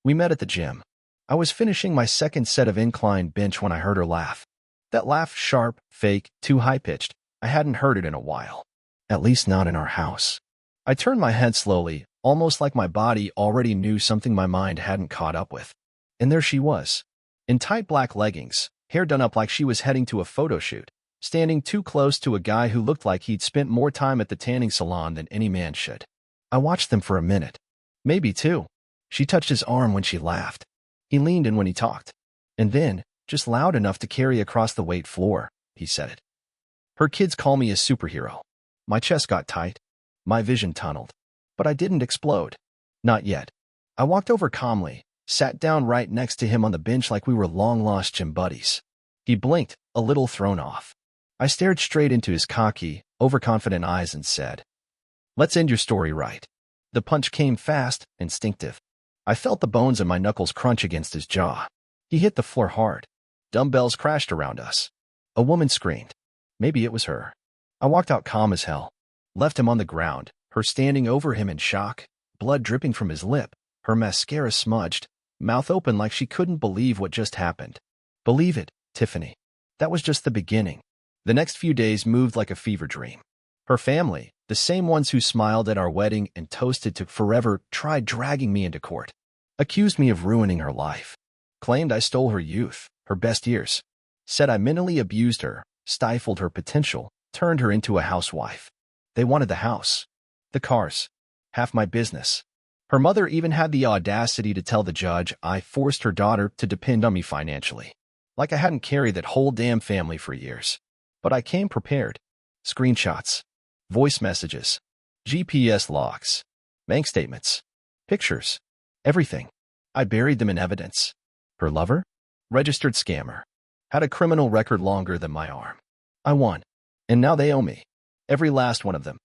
We met at the gym. I was finishing my second set of incline bench when I heard her laugh. That laugh, sharp, fake, too high-pitched. I hadn't heard it in a while. At least not in our house. I turned my head slowly, almost like my body already knew something my mind hadn't caught up with. And there she was, in tight black leggings, hair done up like she was heading to a photo shoot, standing too close to a guy who looked like he'd spent more time at the tanning salon than any man should. I watched them for a minute. Maybe two. She touched his arm when she laughed. He leaned in when he talked. And then, just loud enough to carry across the weight floor, he said it. Her kids call me a superhero. My chest got tight. My vision tunneled. But I didn't explode. Not yet. I walked over calmly, sat down right next to him on the bench like we were long-lost gym buddies. He blinked, a little thrown off. I stared straight into his cocky, overconfident eyes and said, "Let's end your story right." The punch came fast, instinctive. I felt the bones in my knuckles crunch against his jaw. He hit the floor hard. Dumbbells crashed around us. A woman screamed. Maybe it was her. I walked out calm as hell. Left him on the ground, her standing over him in shock, blood dripping from his lip, her mascara smudged, mouth open like she couldn't believe what just happened. Believe it, Tiffany. That was just the beginning. The next few days moved like a fever dream. Her family, the same ones who smiled at our wedding and toasted to forever, tried dragging me into court. Accused me of ruining her life. Claimed I stole her youth, her best years. Said I mentally abused her, stifled her potential, turned her into a housewife. They wanted the house, the cars, half my business. Her mother even had the audacity to tell the judge I forced her daughter to depend on me financially. Like I hadn't carried that whole damn family for years. But I came prepared. Screenshots, voice messages, GPS logs, bank statements, pictures, everything. I buried them in evidence. Her lover? Registered scammer. Had a criminal record longer than my arm. I won. And now they owe me. Every last one of them.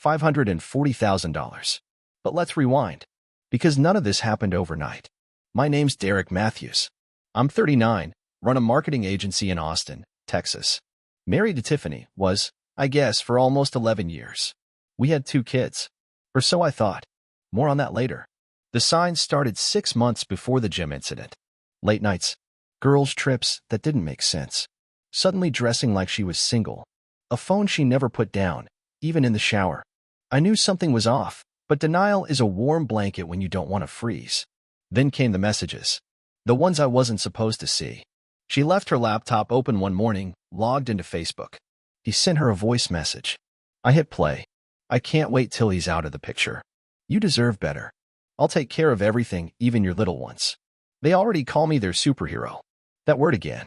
$540,000. But let's rewind. Because none of this happened overnight. My name's Derek Matthews. I'm 39, run a marketing agency in Austin, Texas. Married to Tiffany, was, I guess, for almost 11 years. We had 2 kids. Or so I thought. More on that later. The signs started 6 months before the gym incident. Late nights. Girls' trips that didn't make sense. Suddenly dressing like she was single. A phone she never put down, even in the shower. I knew something was off, but denial is a warm blanket when you don't want to freeze. Then came the messages. The ones I wasn't supposed to see. She left her laptop open one morning, logged into Facebook. He sent her a voice message. I hit play. I can't wait till he's out of the picture. You deserve better. I'll take care of everything, even your little ones. They already call me their superhero. That word again.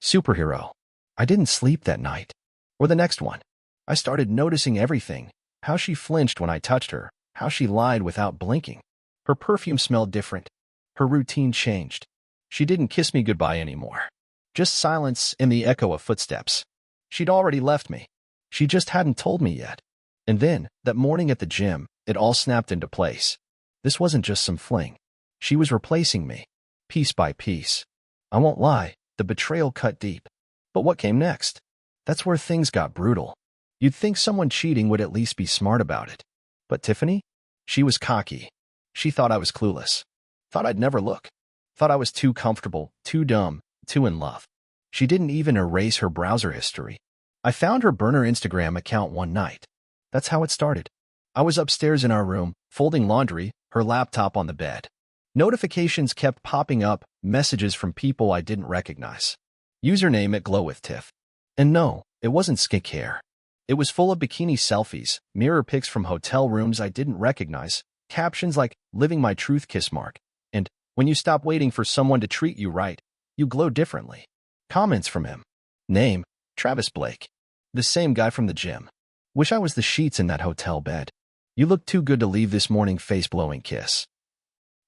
Superhero. I didn't sleep that night. Or the next one. I started noticing everything. How she flinched when I touched her. How she lied without blinking. Her perfume smelled different. Her routine changed. She didn't kiss me goodbye anymore. Just silence and the echo of footsteps. She'd already left me. She just hadn't told me yet. And then, that morning at the gym, it all snapped into place. This wasn't just some fling. She was replacing me. Piece by piece. I won't lie, the betrayal cut deep. But what came next? That's where things got brutal. You'd think someone cheating would at least be smart about it. But Tiffany? She was cocky. She thought I was clueless. Thought I'd never look. Thought I was too comfortable, too dumb, too in love. She didn't even erase her browser history. I found her burner Instagram account one night. That's how it started. I was upstairs in our room, folding laundry, her laptop on the bed. Notifications kept popping up, messages from people I didn't recognize. Username at glowwithtiff. And no, it wasn't skincare. It was full of bikini selfies, mirror pics from hotel rooms I didn't recognize, captions like, living my truth kiss mark, and, when you stop waiting for someone to treat you right, you glow differently. Comments from him. Name, Travis Blake. The same guy from the gym. Wish I was the sheets in that hotel bed. You look too good to leave this morning, face-blowing kiss.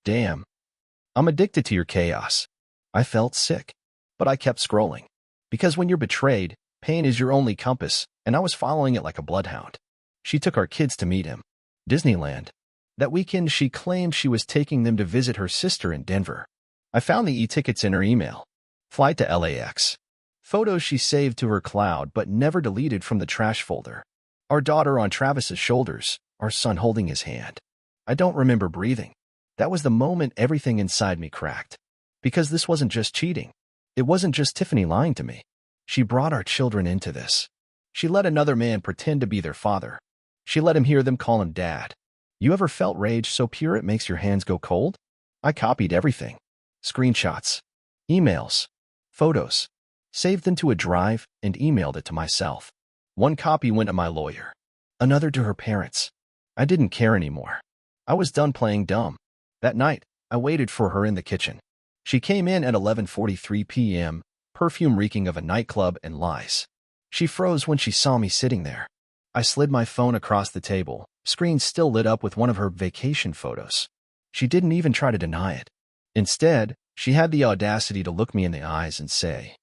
Damn. I'm addicted to your chaos. I felt sick. But I kept scrolling. Because when you're betrayed, pain is your only compass, and I was following it like a bloodhound. She took our kids to meet him. Disneyland. That weekend she claimed she was taking them to visit her sister in Denver. I found the e-tickets in her email. Flight to LAX. Photos she saved to her cloud but never deleted from the trash folder. Our daughter on Travis's shoulders, our son holding his hand. I don't remember breathing. That was the moment everything inside me cracked. Because this wasn't just cheating. It wasn't just Tiffany lying to me. She brought our children into this. She let another man pretend to be their father. She let him hear them call him dad. You ever felt rage so pure it makes your hands go cold? I copied everything. Screenshots, emails, photos, saved them to a drive and emailed it to myself. One copy went to my lawyer, another to her parents. I didn't care anymore. I was done playing dumb. That night, I waited for her in the kitchen. She came in at 11:43 p.m., perfume reeking of a nightclub and lies. She froze when she saw me sitting there. I slid my phone across the table, screen still lit up with one of her vacation photos. She didn't even try to deny it. Instead, she had the audacity to look me in the eyes and say,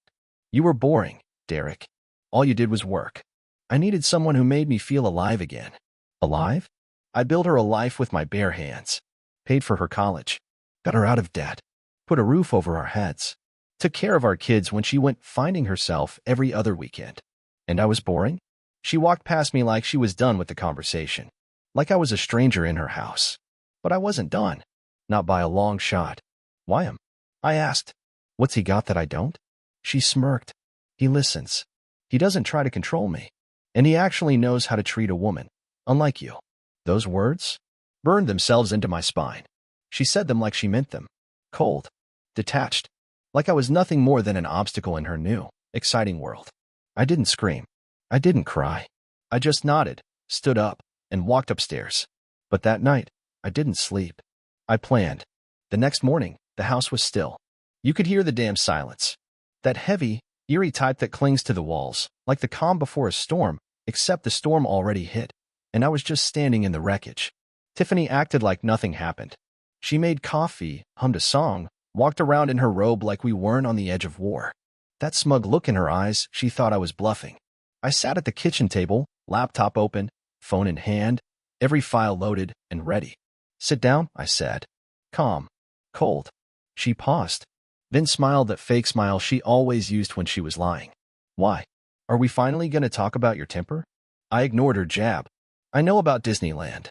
"You were boring, Derek. All you did was work. I needed someone who made me feel alive again." Alive? I built her a life with my bare hands. Paid for her college. Got her out of debt. Put a roof over our heads. Took care of our kids when she went finding herself every other weekend. And I was boring? She walked past me like she was done with the conversation. Like I was a stranger in her house. But I wasn't done. Not by a long shot. Why him? I asked. What's he got that I don't? She smirked. He listens. He doesn't try to control me. And he actually knows how to treat a woman. Unlike you. Those words burned themselves into my spine. She said them like she meant them. Cold. Detached. Like I was nothing more than an obstacle in her new, exciting world. I didn't scream. I didn't cry. I just nodded, stood up, and walked upstairs. But that night, I didn't sleep. I planned. The next morning, the house was still. You could hear the damn silence. That heavy, eerie type that clings to the walls, like the calm before a storm, except the storm already hit, and I was just standing in the wreckage. Tiffany acted like nothing happened. She made coffee, hummed a song, walked around in her robe like we weren't on the edge of war. That smug look in her eyes, she thought I was bluffing. I sat at the kitchen table, laptop open, phone in hand, every file loaded and ready. Sit down, I said. Calm. Cold. She paused, then smiled that fake smile she always used when she was lying. Why? Are we finally going to talk about your temper? I ignored her jab. I know about Disneyland.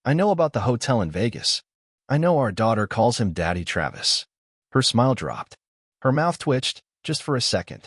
I know about the hotel in Vegas. I know our daughter calls him Daddy Travis. Her smile dropped. Her mouth twitched, just for a second.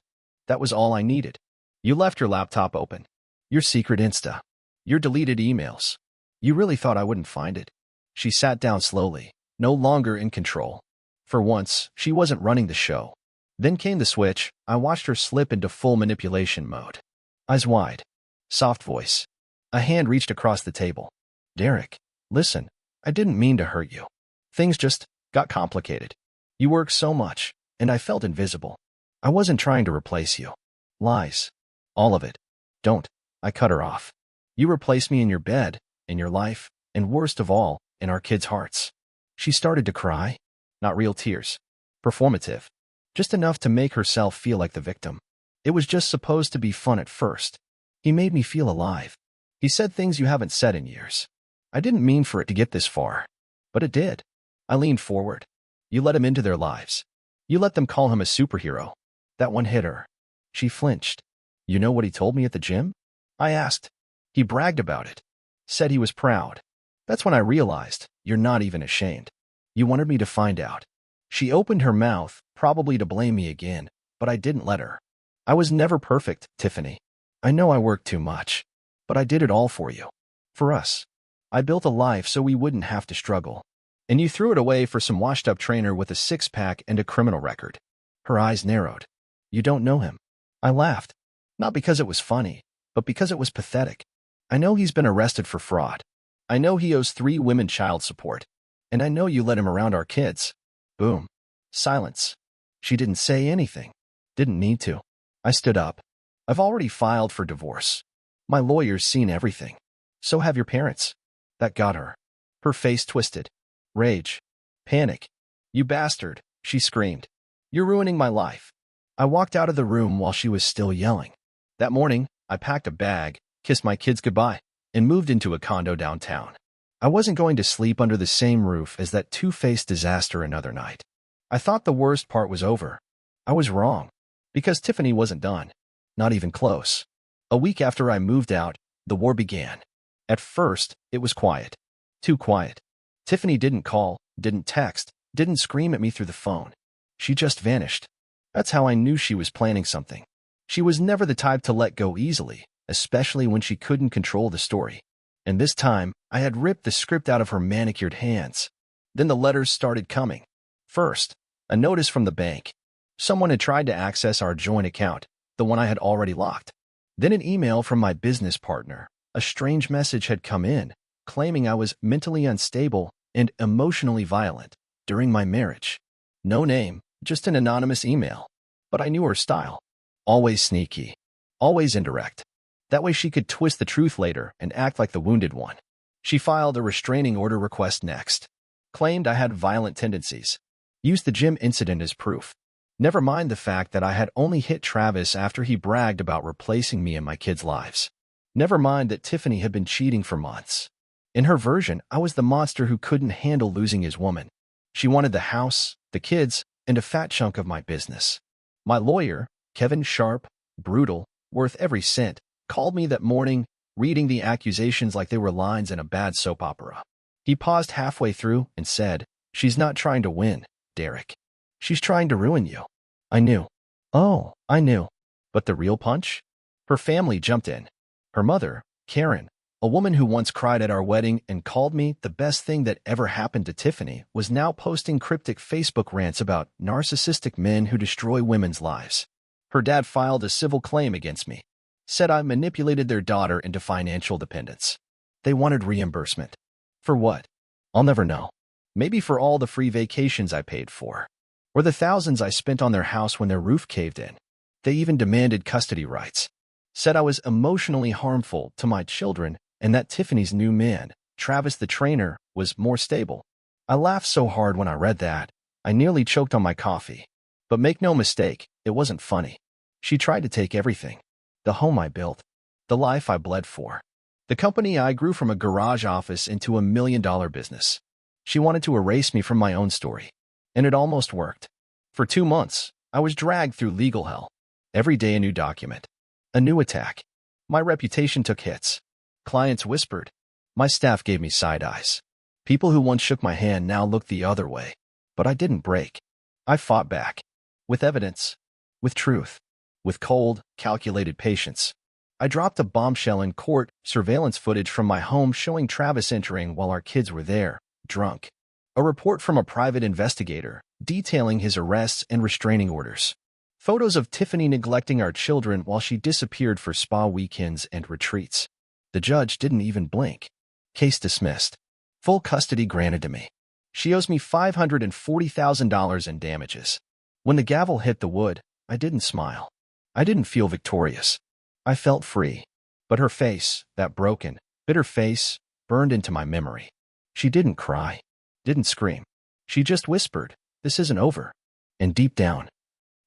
That was all I needed. You left your laptop open. Your secret Insta. Your deleted emails. You really thought I wouldn't find it? She sat down slowly, no longer in control. For once, she wasn't running the show. Then came the switch. I watched her slip into full manipulation mode. Eyes wide. Soft voice. A hand reached across the table. Derek, listen, I didn't mean to hurt you. Things just got complicated. You work so much, and I felt invisible. I wasn't trying to replace you. Lies. All of it. Don't. I cut her off. You replaced me in your bed, in your life, and worst of all, in our kids' hearts. She started to cry. Not real tears. Performative. Just enough to make herself feel like the victim. It was just supposed to be fun at first. He made me feel alive. He said things you haven't said in years. I didn't mean for it to get this far. But it did. I leaned forward. You let him into their lives. You let them call him a superhero. That one hit her. She flinched. You know what he told me at the gym? I asked. He bragged about it. Said he was proud. That's when I realized, you're not even ashamed. You wanted me to find out. She opened her mouth, probably to blame me again, but I didn't let her. I was never perfect, Tiffany. I know I worked too much. But I did it all for you. For us. I built a life so we wouldn't have to struggle. And you threw it away for some washed-up trainer with a six-pack and a criminal record. Her eyes narrowed. You don't know him. I laughed. Not because it was funny, but because it was pathetic. I know he's been arrested for fraud. I know he owes 3 women child support. And I know you let him around our kids. Boom. Silence. She didn't say anything. Didn't need to. I stood up. I've already filed for divorce. My lawyer's seen everything. So have your parents. That got her. Her face twisted. Rage. Panic. You bastard, she screamed. You're ruining my life. I walked out of the room while she was still yelling. That morning, I packed a bag, kissed my kids goodbye, and moved into a condo downtown. I wasn't going to sleep under the same roof as that two-faced disaster another night. I thought the worst part was over. I was wrong. Because Tiffany wasn't done. Not even close. A week after I moved out, the war began. At first, it was quiet. Too quiet. Tiffany didn't call, didn't text, didn't scream at me through the phone. She just vanished. That's how I knew she was planning something. She was never the type to let go easily, especially when she couldn't control the story. And this time, I had ripped the script out of her manicured hands. Then the letters started coming. First, a notice from the bank. Someone had tried to access our joint account, the one I had already locked. Then an email from my business partner. A strange message had come in, claiming I was mentally unstable and emotionally violent during my marriage. No name, just an anonymous email. But I knew her style. Always sneaky. Always indirect. That way she could twist the truth later and act like the wounded one. She filed a restraining order request next. Claimed I had violent tendencies. Used the gym incident as proof. Never mind the fact that I had only hit Travis after he bragged about replacing me in my kids' lives. Never mind that Tiffany had been cheating for months. In her version, I was the monster who couldn't handle losing his woman. She wanted the house, the kids, and a fat chunk of my business. My lawyer, Kevin Sharp, brutal, worth every cent, called me that morning, reading the accusations like they were lines in a bad soap opera. He paused halfway through and said, "She's not trying to win, Derek. She's trying to ruin you." I knew. Oh, I knew. But the real punch? Her family jumped in. Her mother, Karen, a woman who once cried at our wedding and called me the best thing that ever happened to Tiffany, was now posting cryptic Facebook rants about narcissistic men who destroy women's lives. Her dad filed a civil claim against me. Said I manipulated their daughter into financial dependence. They wanted reimbursement. For what? I'll never know. Maybe for all the free vacations I paid for. Or the thousands I spent on their house when their roof caved in. They even demanded custody rights. Said I was emotionally harmful to my children and that Tiffany's new man, Travis the trainer, was more stable. I laughed so hard when I read that, I nearly choked on my coffee. But make no mistake, it wasn't funny. She tried to take everything. The home I built. The life I bled for. The company I grew from a garage office into a $1 million business. She wanted to erase me from my own story. And it almost worked. For 2 months, I was dragged through legal hell. Every day a new document. A new attack. My reputation took hits. Clients whispered. My staff gave me side eyes. People who once shook my hand now looked the other way. But I didn't break. I fought back. With evidence. With truth. With cold, calculated patience. I dropped a bombshell in court, surveillance footage from my home showing Travis entering while our kids were there, drunk. A report from a private investigator, detailing his arrests and restraining orders. Photos of Tiffany neglecting our children while she disappeared for spa weekends and retreats. The judge didn't even blink. Case dismissed. Full custody granted to me. She owes me $540,000 in damages. When the gavel hit the wood, I didn't smile. I didn't feel victorious. I felt free. But her face, that broken, bitter face, burned into my memory. She didn't cry. Didn't scream. She just whispered, "This isn't over." And deep down,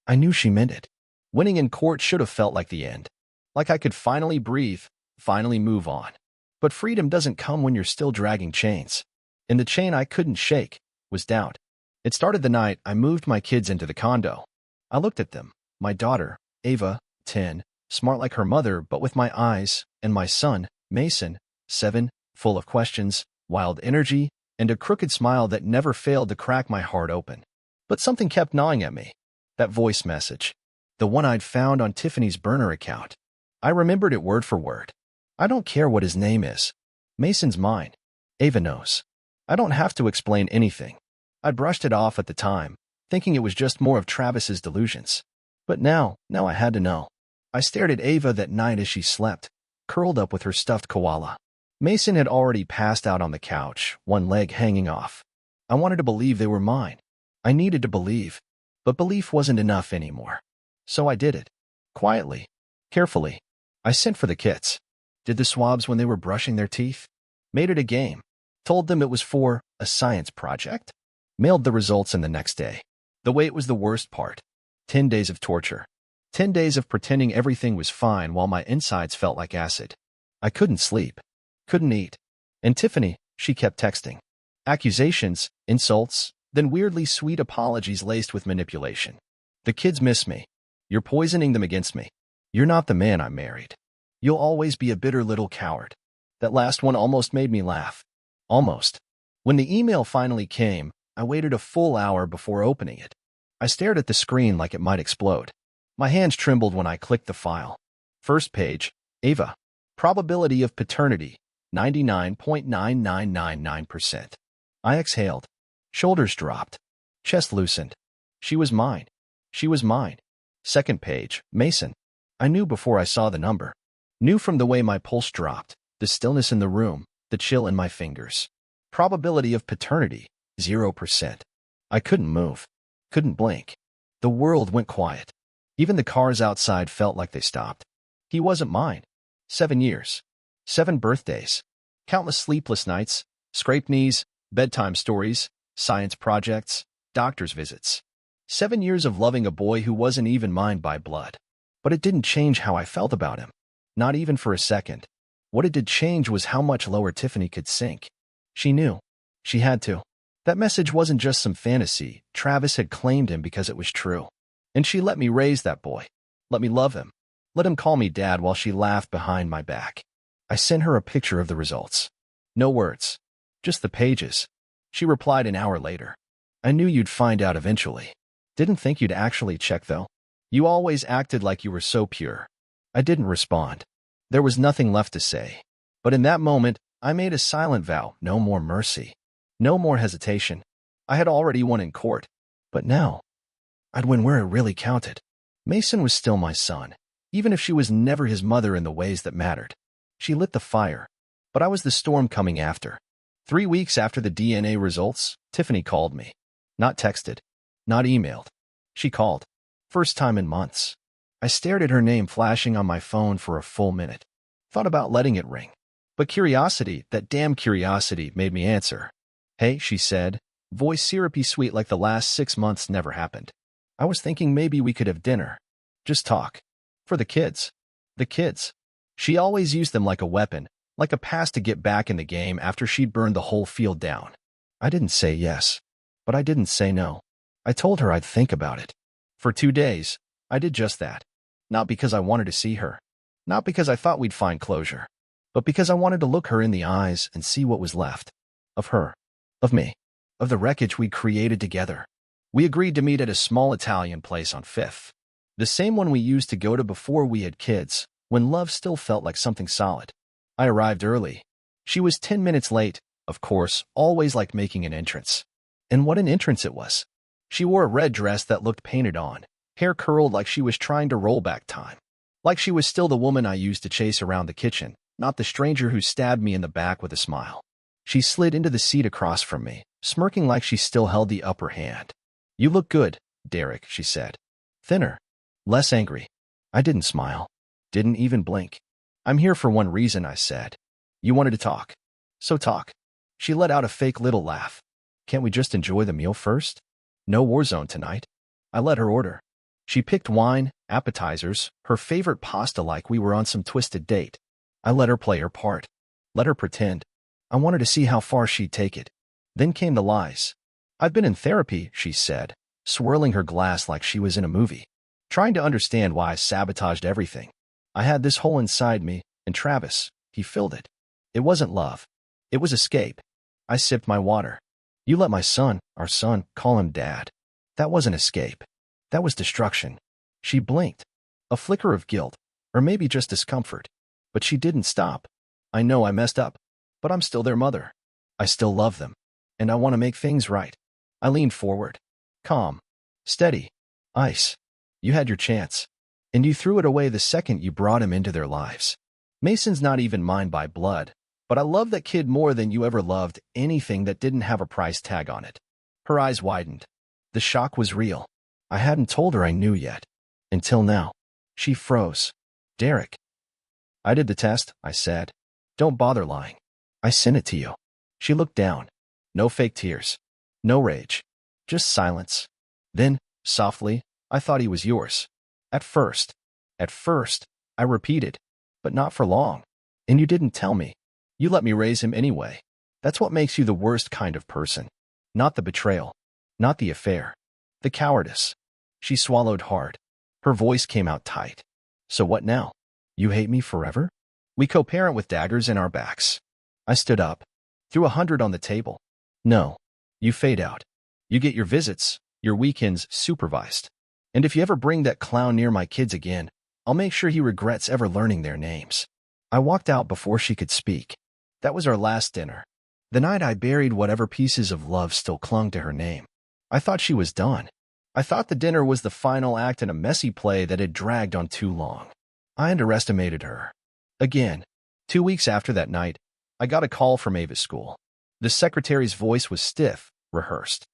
I knew she meant it. Winning in court should have felt like the end. Like I could finally breathe, finally move on. But freedom doesn't come when you're still dragging chains. And the chain I couldn't shake was doubt. It started the night I moved my kids into the condo. I looked at them, my daughter, Ava, 10, smart like her mother but with my eyes, and my son, Mason, 7, full of questions, wild energy, and a crooked smile that never failed to crack my heart open. But something kept gnawing at me. That voice message. The one I'd found on Tiffany's burner account. I remembered it word for word. I don't care what his name is. Mason's mine. Ava knows. I don't have to explain anything. I brushed it off at the time, thinking it was just more of Travis's delusions. But now I had to know. I stared at Ava that night as she slept, curled up with her stuffed koala. Mason had already passed out on the couch, one leg hanging off. I wanted to believe they were mine. I needed to believe. But belief wasn't enough anymore. So I did it. Quietly. Carefully. I sent for the kits. Did the swabs when they were brushing their teeth. Made it a game. Told them it was for a science project. Mailed the results in the next day. The wait was the worst part. 10 days of torture. 10 days of pretending everything was fine while my insides felt like acid. I couldn't sleep. Couldn't eat. And Tiffany, she kept texting. Accusations, insults, then weirdly sweet apologies laced with manipulation. The kids miss me. You're poisoning them against me. You're not the man I married. You'll always be a bitter little coward. That last one almost made me laugh. Almost. When the email finally came, I waited a full hour before opening it. I stared at the screen like it might explode. My hands trembled when I clicked the file. First page, Ava. Probability of paternity, 99.9999%. I exhaled. Shoulders dropped. Chest loosened. She was mine. She was mine. Second page, Mason. I knew before I saw the number. Knew from the way my pulse dropped, the stillness in the room, the chill in my fingers. Probability of paternity, 0%. I couldn't move. Couldn't blink. The world went quiet. Even the cars outside felt like they stopped. He wasn't mine. 7 years. 7 birthdays. Countless sleepless nights, scraped knees, bedtime stories, science projects, doctor's visits. 7 years of loving a boy who wasn't even mine by blood. But it didn't change how I felt about him. Not even for a second. What it did change was how much lower Tiffany could sink. She knew. She had to. That message wasn't just some fantasy. Travis had claimed him because it was true. And she let me raise that boy. Let me love him. Let him call me dad while she laughed behind my back. I sent her a picture of the results. No words. Just the pages. She replied an hour later. I knew you'd find out eventually. Didn't think you'd actually check, though. You always acted like you were so pure. I didn't respond. There was nothing left to say. But in that moment, I made a silent vow, no more mercy. No more hesitation. I had already won in court. But now, I'd win where it really counted. Mason was still my son, even if she was never his mother in the ways that mattered. She lit the fire, but I was the storm coming after. 3 weeks after the DNA results, Tiffany called me. Not texted. Not emailed. She called. First time in months. I stared at her name flashing on my phone for a full minute. Thought about letting it ring. But curiosity, that damn curiosity, made me answer. Hey, she said, voice syrupy sweet like the last 6 months never happened. I was thinking maybe we could have dinner. Just talk. For the kids. The kids. She always used them like a weapon, like a pass to get back in the game after she'd burned the whole field down. I didn't say yes. But I didn't say no. I told her I'd think about it. For 2 days, I did just that. Not because I wanted to see her. Not because I thought we'd find closure. But because I wanted to look her in the eyes and see what was left. Of her. Of me. Of the wreckage we'd created together. We agreed to meet at a small Italian place on 5th. The same one we used to go to before we had kids, when love still felt like something solid. I arrived early. She was 10 minutes late, of course, always like making an entrance. And what an entrance it was. She wore a red dress that looked painted on, hair curled like she was trying to roll back time. Like she was still the woman I used to chase around the kitchen, not the stranger who stabbed me in the back with a smile. She slid into the seat across from me, smirking like she still held the upper hand. You look good, Derek, she said. Thinner. Less angry. I didn't smile. Didn't even blink. I'm here for one reason, I said. You wanted to talk. So talk. She let out a fake little laugh. Can't we just enjoy the meal first? No war zone tonight. I let her order. She picked wine, appetizers, her favorite pasta like we were on some twisted date. I let her play her part. Let her pretend. I wanted to see how far she'd take it. Then came the lies. I've been in therapy, she said, swirling her glass like she was in a movie. Trying to understand why I sabotaged everything. I had this hole inside me, and Travis, he filled it. It wasn't love. It was escape. I sipped my water. You let my son, our son, call him dad. That wasn't escape. That was destruction. She blinked. A flicker of guilt, or maybe just discomfort. But she didn't stop. I know I messed up, but I'm still their mother. I still love them, and I want to make things right. I leaned forward. Calm. Steady. Ice. You had your chance, and you threw it away the second you brought him into their lives. Mason's not even mine by blood, but I love that kid more than you ever loved anything that didn't have a price tag on it. Her eyes widened. The shock was real. I hadn't told her I knew yet. Until now. She froze. Derek. I did the test, I said. Don't bother lying. I sent it to you. She looked down. No fake tears. No rage. Just silence. Then, softly, I thought he was yours. At first, I repeated. But not for long. And you didn't tell me. You let me raise him anyway. That's what makes you the worst kind of person. Not the betrayal. Not the affair. The cowardice. She swallowed hard. Her voice came out tight. So what now? You hate me forever? We co-parent with daggers in our backs. I stood up. Threw 100 on the table. No. You fade out. You get your visits, your weekends supervised. And if you ever bring that clown near my kids again, I'll make sure he regrets ever learning their names." I walked out before she could speak. That was our last dinner. The night I buried whatever pieces of love still clung to her name. I thought she was done. I thought the dinner was the final act in a messy play that had dragged on too long. I underestimated her. Again, 2 weeks after that night, I got a call from Ava's school. The secretary's voice was stiff, rehearsed.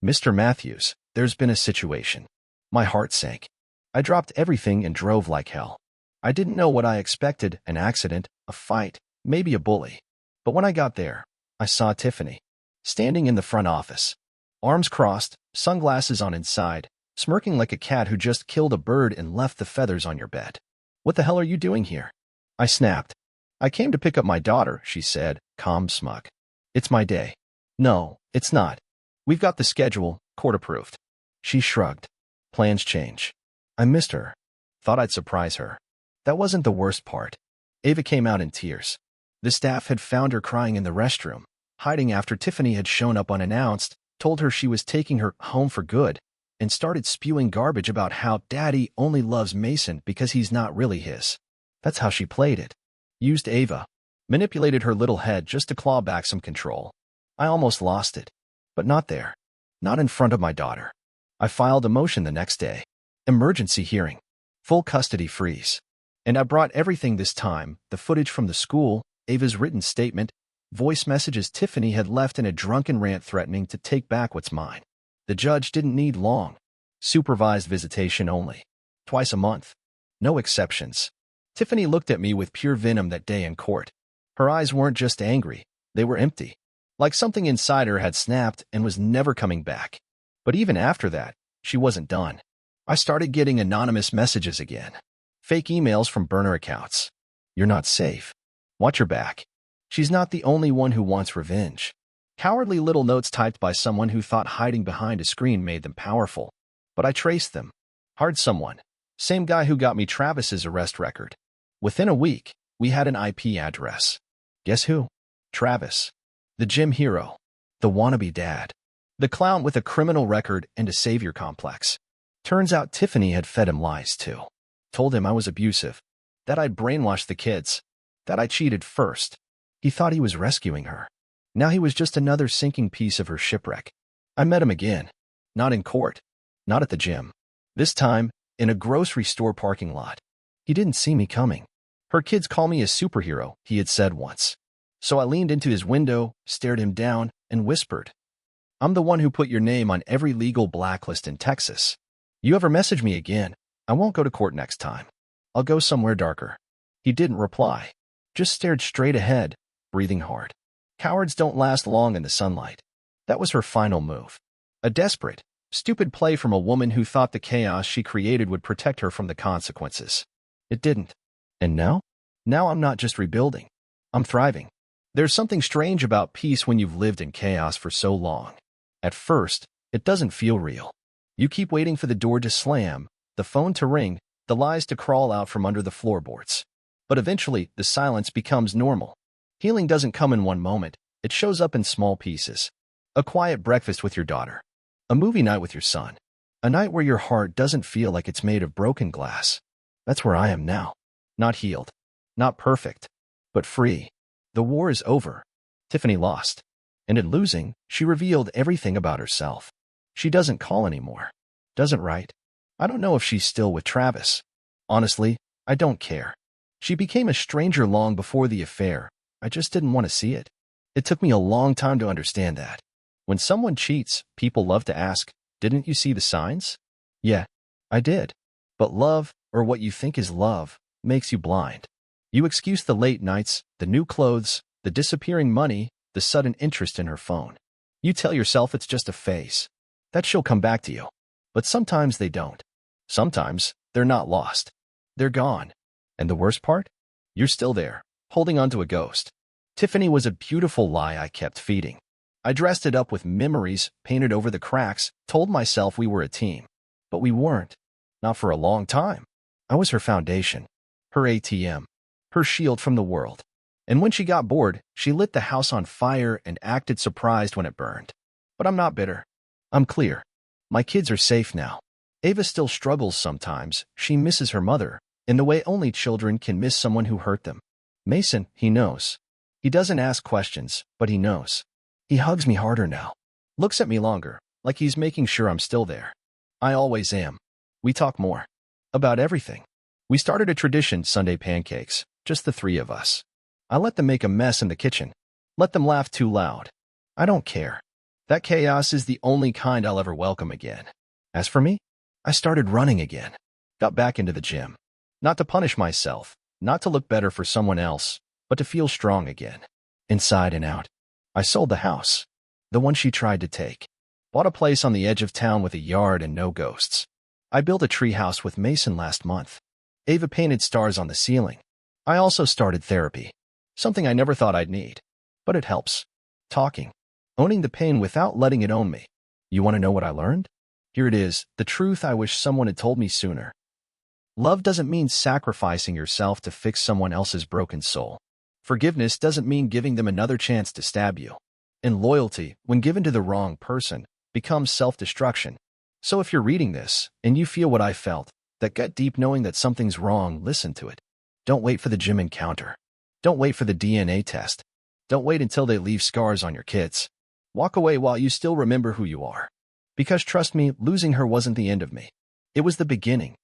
"Mr. Matthews, there's been a situation." My heart sank. I dropped everything and drove like hell. I didn't know what I expected: an accident, a fight, maybe a bully. But when I got there, I saw Tiffany, standing in the front office, arms crossed, sunglasses on inside, smirking like a cat who just killed a bird and left the feathers on your bed. "What the hell are you doing here?" I snapped. "I came to pick up my daughter," she said, calm, smug. "It's my day." "No, it's not. We've got the schedule, court approved." She shrugged. "Plans change." I missed her. Thought I'd surprise her. That wasn't the worst part. Ava came out in tears. The staff had found her crying in the restroom, hiding after Tiffany had shown up unannounced, told her she was taking her home for good, and started spewing garbage about how Daddy only loves Mason because he's not really his. That's how she played it. Used Ava. Manipulated her little head just to claw back some control. I almost lost it. But not there. Not in front of my daughter. I filed a motion the next day. Emergency hearing. Full custody freeze. And I brought everything this time: the footage from the school, Ava's written statement, voice messages Tiffany had left in a drunken rant threatening to take back what's mine. The judge didn't need long. Supervised visitation only. Twice a month. No exceptions. Tiffany looked at me with pure venom that day in court. Her eyes weren't just angry, they were empty. Like something inside her had snapped and was never coming back. But even after that, she wasn't done. I started getting anonymous messages again. Fake emails from burner accounts. "You're not safe. Watch your back." She's not the only one who wants revenge. Cowardly little notes typed by someone who thought hiding behind a screen made them powerful. But I traced them. Hard someone. Same guy who got me Travis's arrest record. Within a week, we had an IP address. Guess who? Travis. The gym hero. The wannabe dad. The clown with a criminal record and a savior complex. Turns out Tiffany had fed him lies too. Told him I was abusive. That I'd brainwashed the kids. That I cheated first. He thought he was rescuing her. Now he was just another sinking piece of her shipwreck. I met him again. Not in court. Not at the gym. This time, in a grocery store parking lot. He didn't see me coming. "Her kids call me a superhero," he had said once. So I leaned into his window, stared him down, and whispered, "I'm the one who put your name on every legal blacklist in Texas. You ever message me again, I won't go to court next time. I'll go somewhere darker." He didn't reply. Just stared straight ahead, breathing hard. Cowards don't last long in the sunlight. That was her final move. A desperate, stupid play from a woman who thought the chaos she created would protect her from the consequences. It didn't. And now? Now I'm not just rebuilding. I'm thriving. There's something strange about peace when you've lived in chaos for so long. At first, it doesn't feel real. You keep waiting for the door to slam, the phone to ring, the lies to crawl out from under the floorboards. But eventually, the silence becomes normal. Healing doesn't come in one moment. It shows up in small pieces. A quiet breakfast with your daughter. A movie night with your son. A night where your heart doesn't feel like it's made of broken glass. That's where I am now. Not healed. Not perfect. But free. The war is over. Tiffany lost. And in losing, she revealed everything about herself. She doesn't call anymore. Doesn't write. I don't know if she's still with Travis. Honestly, I don't care. She became a stranger long before the affair. I just didn't want to see it. It took me a long time to understand that. When someone cheats, people love to ask, "Didn't you see the signs?" Yeah, I did. But love, or what you think is love, makes you blind. You excuse the late nights, the new clothes, the disappearing money, the sudden interest in her phone. You tell yourself it's just a phase, that she'll come back to you. But sometimes they don't. Sometimes they're not lost. They're gone. And the worst part? You're still there, holding onto a ghost. Tiffany was a beautiful lie I kept feeding. I dressed it up with memories, painted over the cracks, told myself we were a team. But we weren't. Not for a long time. I was her foundation, her ATM, her shield from the world. And when she got bored, she lit the house on fire and acted surprised when it burned. But I'm not bitter. I'm clear. My kids are safe now. Ava still struggles sometimes. She misses her mother, in the way only children can miss someone who hurt them. Mason, he knows. He doesn't ask questions, but he knows. He hugs me harder now. Looks at me longer, like he's making sure I'm still there. I always am. We talk more. About everything. We started a tradition, Sunday pancakes, just the three of us. I let them make a mess in the kitchen. Let them laugh too loud. I don't care. That chaos is the only kind I'll ever welcome again. As for me, I started running again. Got back into the gym. Not to punish myself, not to look better for someone else, but to feel strong again. Inside and out. I sold the house. The one she tried to take. Bought a place on the edge of town with a yard and no ghosts. I built a tree house with Mason last month. Ava painted stars on the ceiling. I also started therapy. Something I never thought I'd need. But it helps. Talking. Owning the pain without letting it own me. You want to know what I learned? Here it is, the truth I wish someone had told me sooner. Love doesn't mean sacrificing yourself to fix someone else's broken soul. Forgiveness doesn't mean giving them another chance to stab you. And loyalty, when given to the wrong person, becomes self-destruction. So if you're reading this, and you feel what I felt, that gut deep knowing that something's wrong, listen to it. Don't wait for the gym encounter. Don't wait for the DNA test. Don't wait until they leave scars on your kids. Walk away while you still remember who you are. Because trust me, losing her wasn't the end of me. It was the beginning.